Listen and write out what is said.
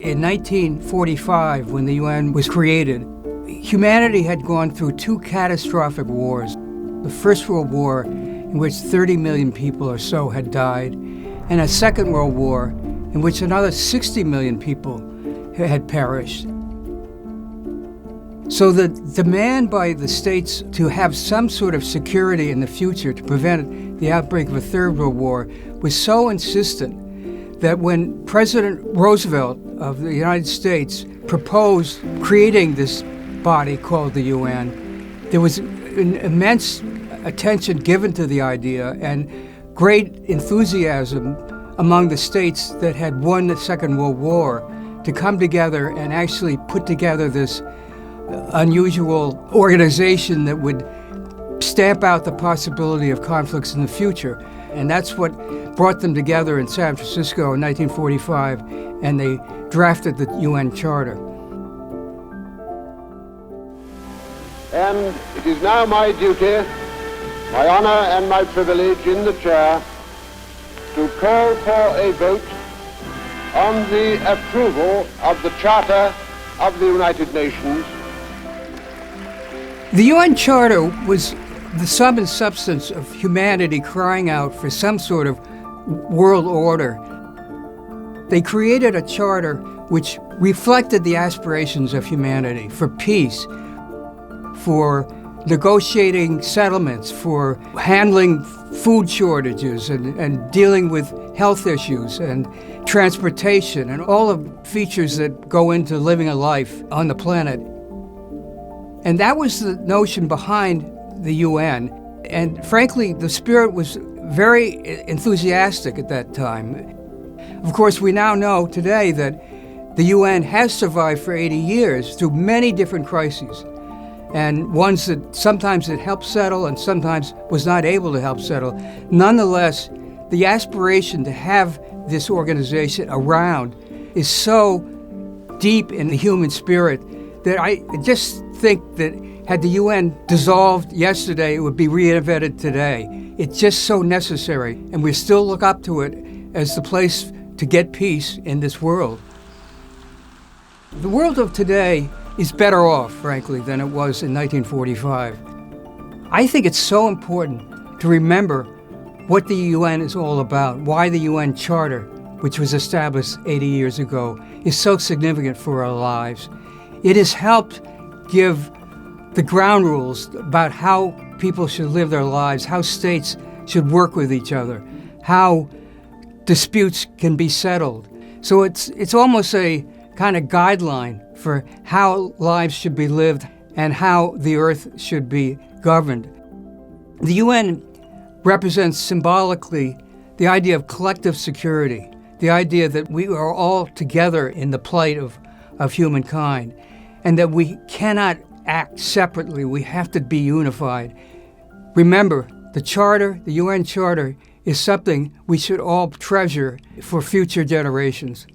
In 1945, when the UN was created, humanity had gone through two catastrophic wars. The First World War, in which 30 million people or so had died, and a Second World War, in which another 60 million people had perished. So the demand by the states to have some sort of security in the future to prevent the outbreak of a Third World War was so insistent that when President Roosevelt of the United States proposed creating this body called the UN, there was an immense attention given to the idea and great enthusiasm among the states that had won the Second World War to come together and actually put together this unusual organization that would stamp out the possibility of conflicts in the future. And that's what brought them together in San Francisco in 1945, and they drafted the UN Charter. And it is now my duty, my honor and my privilege in the chair to call for a vote on the approval of the Charter of the United Nations. The UN Charter was the sum and substance of humanity crying out for some sort of world order. They created a charter which reflected the aspirations of humanity for peace, for negotiating settlements, for handling food shortages and dealing with health issues and transportation and all the features that go into living a life on the planet. And that was the notion behind the UN. And frankly, the spirit was very enthusiastic at that time. Of course, we now know today that the UN has survived for 80 years through many different crises, and ones that sometimes it helped settle and sometimes was not able to help settle. Nonetheless, the aspiration to have this organization around is so deep in the human spirit that I just think that had the UN dissolved yesterday, it would be reinvented today. It's just so necessary, and we still look up to it as the place to get peace in this world. The world of today is better off, frankly, than it was in 1945. I think it's so important to remember what the UN is all about, why the UN Charter, which was established 80 years ago, is so significant for our lives. It has helped give the ground rules about how people should live their lives, how states should work with each other, how disputes can be settled. So it's almost a kind of guideline for how lives should be lived and how the earth should be governed. The UN represents symbolically the idea of collective security, the idea that we are all together in the plight of humankind, and that we cannot act separately. We have to be unified. Remember, the Charter, the UN Charter, is something we should all treasure for future generations.